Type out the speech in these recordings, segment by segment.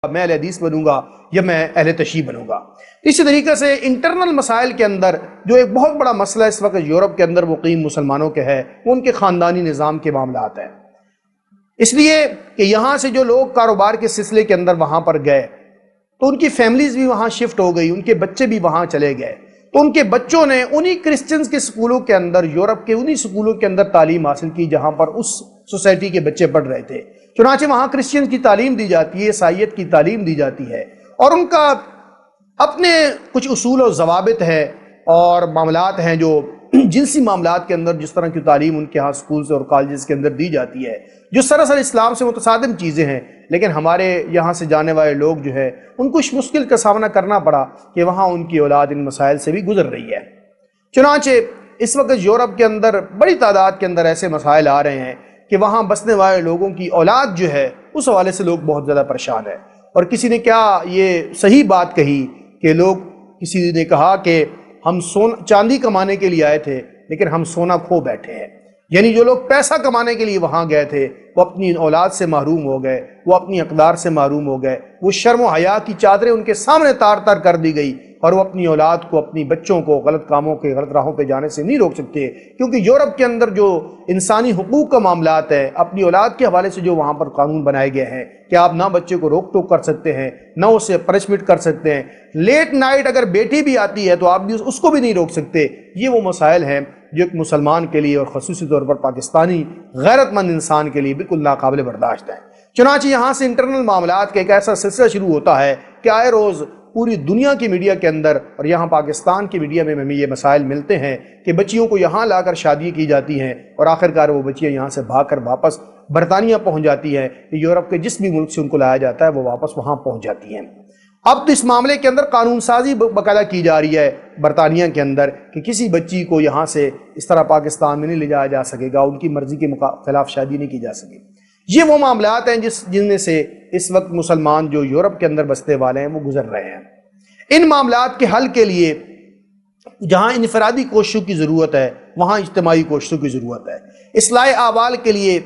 میں اہل حدیث بنوں گا یا میں اہل تشیع بنوں گا۔ اسی طریقے سے انٹرنل مسائل کے اندر جو ایک بہت بڑا مسئلہ اس وقت یورپ کے اندر مقیم مسلمانوں کے ہے وہ ان کے خاندانی نظام کے معاملات ہیں، اس لیے کہ یہاں سے جو لوگ کاروبار کے سلسلے کے اندر وہاں پر گئے تو ان کی فیملیز بھی وہاں شفٹ ہو گئی، ان کے بچے بھی وہاں چلے گئے، تو ان کے بچوں نے انہی کرسچنز کے سکولوں کے اندر، یورپ کے انہی سکولوں کے اندر تعلیم حاصل کی جہاں پر اس سوسائٹی کے بچے پڑھ رہے تھے۔ چنانچہ وہاں کرسچن کی تعلیم دی جاتی ہے، عیسائیت کی تعلیم دی جاتی ہے، اور ان کا اپنے کچھ اصول و ضوابط ہے اور معاملات ہیں جو جنسی معاملات کے اندر جس طرح کی تعلیم ان کے ہاں سکولز اور کالجز کے اندر دی جاتی ہے، جو سراسر اسلام سے متصادم چیزیں ہیں، لیکن ہمارے یہاں سے جانے والے لوگ جو ہے ان کو اس مشکل کا سامنا کرنا پڑا کہ وہاں ان کی اولاد ان مسائل سے بھی گزر رہی ہے۔ چنانچہ اس وقت یورپ کے اندر بڑی تعداد کے اندر ایسے مسائل آ رہے ہیں کہ وہاں بسنے والے لوگوں کی اولاد جو ہے اس حوالے سے لوگ بہت زیادہ پریشان ہیں۔ اور کسی نے کیا یہ صحیح بات کہی کہ کسی نے کہا کہ ہم چاندی کمانے کے لیے آئے تھے لیکن ہم سونا کھو بیٹھے ہیں، یعنی جو لوگ پیسہ کمانے کے لیے وہاں گئے تھے وہ اپنی اولاد سے محروم ہو گئے، وہ اپنی اقدار سے محروم ہو گئے، وہ شرم و حیا کی چادریں ان کے سامنے تار تار کر دی گئی، اور وہ اپنی اولاد کو، اپنی بچوں کو غلط کاموں کے، غلط راہوں پہ جانے سے نہیں روک سکتے، کیونکہ یورپ کے اندر جو انسانی حقوق کا معاملات ہے، اپنی اولاد کے حوالے سے جو وہاں پر قانون بنائے گئے ہیں کہ آپ نہ بچے کو روک ٹوک کر سکتے ہیں، نہ اسے پنشمنٹ کر سکتے ہیں، لیٹ نائٹ اگر بیٹی بھی آتی ہے تو آپ بھی اس کو بھی نہیں روک سکتے۔ یہ وہ مسائل ہیں جو ایک مسلمان کے لیے اور خصوصی طور پر پاکستانی غیرت مند انسان کے لیے بالکل ناقابل برداشت ہیں۔ چنانچہ یہاں سے انٹرنل معاملات کا ایک ایسا سلسلہ شروع ہوتا ہے کہ آئے روز پوری دنیا کی میڈیا کے اندر اور یہاں پاکستان کی میڈیا میں ہمیں یہ مسائل ملتے ہیں کہ بچیوں کو یہاں لا کر شادی کی جاتی ہیں اور آخرکار وہ بچیاں یہاں سے بھاگ کر واپس برطانیہ پہنچ جاتی ہیں، یورپ کے جس بھی ملک سے ان کو لایا جاتا ہے وہ واپس وہاں پہنچ جاتی ہیں۔ اب تو اس معاملے کے اندر قانون سازی باقاعدہ کی جا رہی ہے برطانیہ کے اندر کہ کسی بچی کو یہاں سے اس طرح پاکستان میں نہیں لے جایا جا سکے گا، ان کی مرضی کے خلاف شادی نہیں کی جا سکے۔ یہ وہ معاملات ہیں جن میں سے اس وقت مسلمان جو یورپ کے اندر بستے والے ہیں وہ گزر رہے ہیں۔ ان معاملات کے حل کے لیے جہاں انفرادی کوششوں کی ضرورت ہے وہاں اجتماعی کوششوں کی ضرورت ہے۔ اصلاح احوال کے لیے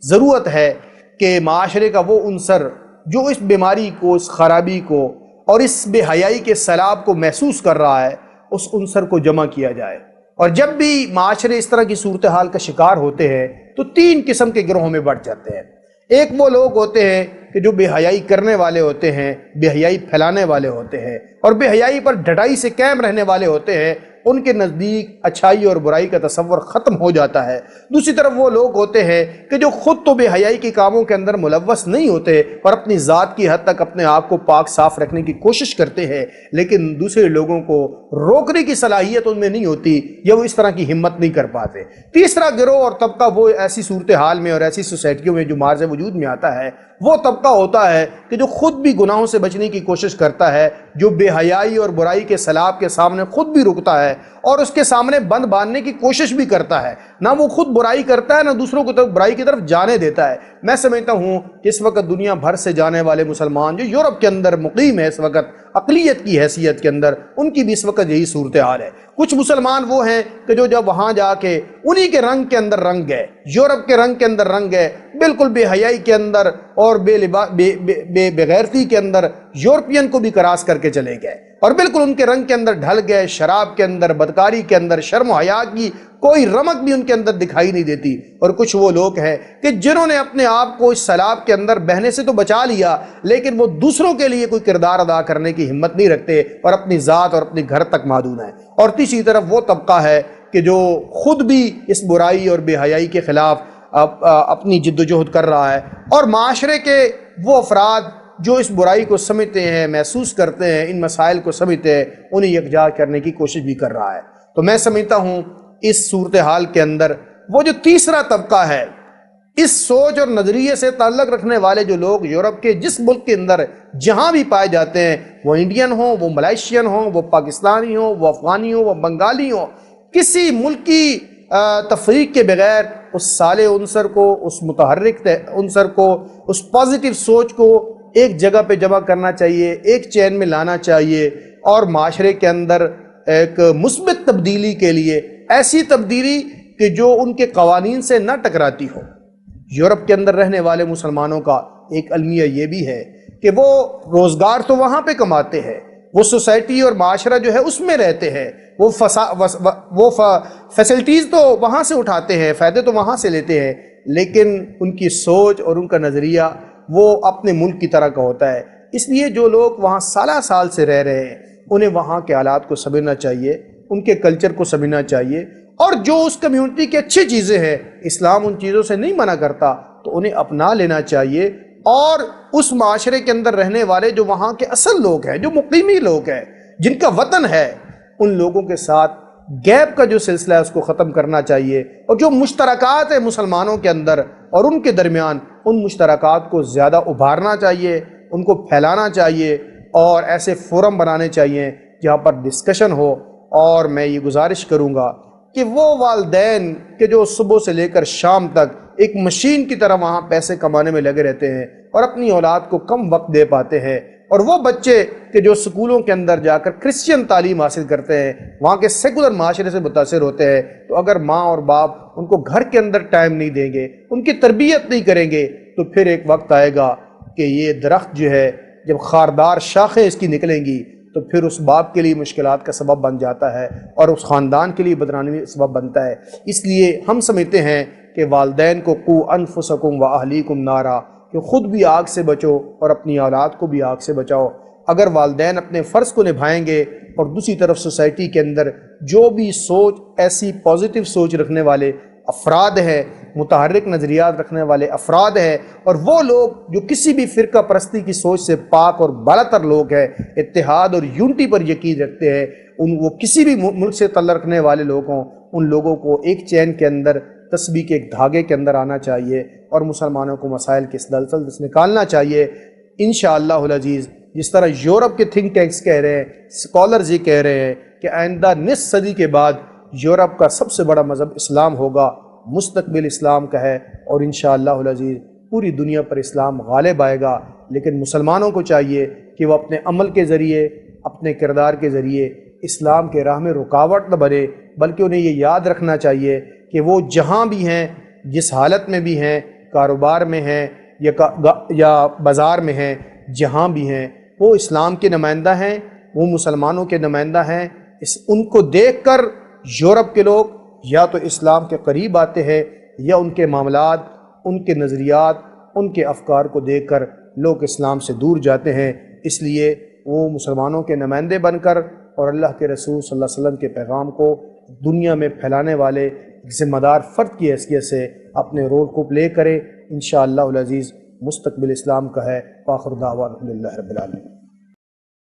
ضرورت ہے کہ معاشرے کا وہ عنصر جو اس بیماری کو، اس خرابی کو اور اس بے حیائی کے سیلاب کو محسوس کر رہا ہے، اس عنصر کو جمع کیا جائے۔ اور جب بھی معاشرے اس طرح کی صورتحال کا شکار ہوتے ہیں تو 3 قسم کے گروہوں میں بٹ جاتے ہیں۔ ایک وہ لوگ ہوتے ہیں کہ جو بے حیائی کرنے والے ہوتے ہیں، بے حیائی پھیلانے والے ہوتے ہیں اور بے حیائی پر ڈٹائی سے قائم رہنے والے ہوتے ہیں، ان کے نزدیک اچھائی اور برائی کا تصور ختم ہو جاتا ہے۔ دوسری طرف وہ لوگ ہوتے ہیں کہ جو خود تو بے حیائی کے کاموں کے اندر ملوث نہیں ہوتے اور اپنی ذات کی حد تک اپنے آپ کو پاک صاف رکھنے کی کوشش کرتے ہیں، لیکن دوسرے لوگوں کو روکنے کی صلاحیت ان میں نہیں ہوتی یا وہ اس طرح کی ہمت نہیں کر پاتے۔ تیسرا گروہ اور طبقہ وہ ایسی صورتحال میں اور ایسی سوسائٹیوں میں جو مارز وجود میں آتا ہے، وہ طبقہ ہوتا ہے کہ جو خود بھی گناہوں سے بچنے کی کوشش کرتا ہے، جو بے حیائی اور برائی کے سیلاب کے سامنے خود بھی رکتا ہے اور اس کے سامنے بند باندھنے کی کوشش بھی کرتا ہے، نہ وہ خود برائی کرتا ہے نہ دوسروں کو برائی کی طرف جانے دیتا ہے۔ میں سمجھتا ہوں کہ اس وقت دنیا بھر سے جانے والے مسلمان جو یورپ کے اندر مقیم ہے اس وقت اقلیت کی حیثیت کے اندر، ان کی بھی اس وقت یہی صورتحال ہے۔ کچھ مسلمان وہ ہیں کہ جو جب وہاں جا کے انہی کے رنگ کے اندر رنگ گئے، یورپ کے رنگ کے اندر رنگ گئے، بالکل بے حیائی کے اندر اور بے غیرتی کے اندر یورپین کو بھی کراس کر کے چلے گئے اور بالکل ان کے رنگ کے اندر ڈھل گئے، شراب کے اندر، بدکاری کے اندر، شرم و حیا کی کوئی رمق بھی ان کے اندر دکھائی نہیں دیتی۔ اور کچھ وہ لوگ ہیں کہ جنہوں نے اپنے آپ کو اس سیلاب کے اندر بہنے سے تو بچا لیا لیکن وہ دوسروں کے لیے کوئی کردار ادا کرنے کی ہمت نہیں رکھتے اور اپنی ذات اور اپنے گھر تک محدود ہیں۔ اور تیسری طرف وہ طبقہ ہے کہ جو خود بھی اس برائی اور بے حیائی کے خلاف اپنی جد و جہد کر رہا ہے، اور معاشرے کے وہ افراد جو اس برائی کو سمجھتے ہیں، محسوس کرتے ہیں، ان مسائل کو سمجھتے ہیں، انہیں یکجا کرنے کی کوشش بھی کر رہا ہے۔ تو میں سمجھتا ہوں اس صورتحال کے اندر وہ جو تیسرا طبقہ ہے، اس سوچ اور نظریے سے تعلق رکھنے والے جو لوگ یورپ کے جس ملک کے اندر جہاں بھی پائے جاتے ہیں، وہ انڈین ہوں، وہ ملائیشین ہوں، وہ پاکستانی ہوں، وہ افغانی ہوں، وہ بنگالی ہوں، کسی ملکی تفریق کے بغیر اس صالح عنصر کو، اس متحرک عنصر کو، اس پازیٹیو سوچ کو ایک جگہ پہ جمع کرنا چاہیے، ایک چین میں لانا چاہیے اور معاشرے کے اندر ایک مثبت تبدیلی کے لیے، ایسی تبدیلی کہ جو ان کے قوانین سے نہ ٹکراتی ہو۔ یورپ کے اندر رہنے والے مسلمانوں کا ایک المیہ یہ بھی ہے کہ وہ روزگار تو وہاں پہ کماتے ہیں، وہ سوسائٹی اور معاشرہ جو ہے اس میں رہتے ہیں، وہ فیسلٹیز تو وہاں سے اٹھاتے ہیں، فائدے تو وہاں سے لیتے ہیں، لیکن ان کی سوچ اور ان کا نظریہ وہ اپنے ملک کی طرح کا ہوتا ہے۔ اس لیے جو لوگ وہاں سالہ سال سے رہ رہے ہیں انہیں وہاں کے حالات کو سمجھنا چاہیے، ان کے کلچر کو سمجھنا چاہیے، اور جو اس کمیونٹی کی اچھی چیزیں ہیں، اسلام ان چیزوں سے نہیں منع کرتا، تو انہیں اپنا لینا چاہیے، اور اس معاشرے کے اندر رہنے والے جو وہاں کے اصل لوگ ہیں، جو مقیمی لوگ ہیں، جن کا وطن ہے، ان لوگوں کے ساتھ گیپ کا جو سلسلہ ہے اس کو ختم کرنا چاہیے، اور جو مشترکات ہیں مسلمانوں کے اندر اور ان کے درمیان، ان مشترکات کو زیادہ ابھارنا چاہیے، ان کو پھیلانا چاہیے، اور ایسے فورم بنانے چاہیے جہاں پر ڈسکشن ہو۔ اور میں یہ گزارش کروں گا کہ وہ والدین کہ جو صبح سے لے کر شام تک ایک مشین کی طرح وہاں پیسے کمانے میں لگے رہتے ہیں اور اپنی اولاد کو کم وقت دے پاتے ہیں، اور وہ بچے کہ جو سکولوں کے اندر جا کر کرسچین تعلیم حاصل کرتے ہیں، وہاں کے سیکولر معاشرے سے متاثر ہوتے ہیں، تو اگر ماں اور باپ ان کو گھر کے اندر ٹائم نہیں دیں گے، ان کی تربیت نہیں کریں گے، تو پھر ایک وقت آئے گا کہ یہ درخت جو ہے جب خاردار شاخیں اس کی نکلیں گی تو پھر اس باپ کے لیے مشکلات کا سبب بن جاتا ہے، اور اس خاندان کے لیے بدنامی کا سبب بنتا ہے۔ اس لیے ہم سمجھتے ہیں کہ والدین کو قو انفسکم و اہلیکم نارا، کہ خود بھی آگ سے بچو اور اپنی اولاد کو بھی آگ سے بچاؤ۔ اگر والدین اپنے فرض کو نبھائیں گے، اور دوسری طرف سوسائٹی کے اندر جو بھی سوچ ایسی پازیٹیو سوچ رکھنے والے افراد ہیں، متحرک نظریات رکھنے والے افراد ہیں، اور وہ لوگ جو کسی بھی فرقہ پرستی کی سوچ سے پاک اور بالاتر لوگ ہیں، اتحاد اور یونٹی پر یقین رکھتے ہیں، وہ کسی بھی ملک سے تعلق رکھنے والے لوگ ہوں، ان لوگوں کو ایک چین کے اندر، تسبیح کے ایک دھاگے کے اندر آنا چاہیے، اور مسلمانوں کو مسائل کے اس دلدل سے نکالنا چاہیے۔ انشاءاللہ العزیز جس طرح یورپ کے تھنک ٹینکس کہہ رہے ہیں، اسکالرز یہ کہہ رہے ہیں کہ آئندہ نصف صدی کے بعد یورپ کا سب سے بڑا مذہب اسلام ہوگا، مستقبل اسلام کا ہے، اور انشاءاللہ العزیز پوری دنیا پر اسلام غالب آئے گا۔ لیکن مسلمانوں کو چاہیے کہ وہ اپنے عمل کے ذریعے، اپنے کردار کے ذریعے اسلام کے راہ میں رکاوٹ نہ بنے، بلکہ انہیں یہ یاد رکھنا چاہیے کہ وہ جہاں بھی ہیں، جس حالت میں بھی ہیں، کاروبار میں ہیں یا بازار میں ہیں، جہاں بھی ہیں، وہ اسلام کے نمائندہ ہیں، وہ مسلمانوں کے نمائندہ ہیں۔ ان کو دیکھ کر یورپ کے لوگ یا تو اسلام کے قریب آتے ہیں، یا ان کے معاملات، ان کے نظریات، ان کے افکار کو دیکھ کر لوگ اسلام سے دور جاتے ہیں۔ اس لیے وہ مسلمانوں کے نمائندے بن کر اور اللہ کے رسول صلی اللہ علیہ وسلم کے پیغام کو دنیا میں پھیلانے والے ذمہ دار فرد کی حیثیت سے اپنے رول کو پلے کریں۔ انشاءاللہ العزیز مستقبل اسلام کا ہے۔ وآخر دعوانا الحمدللہ رب العالمین۔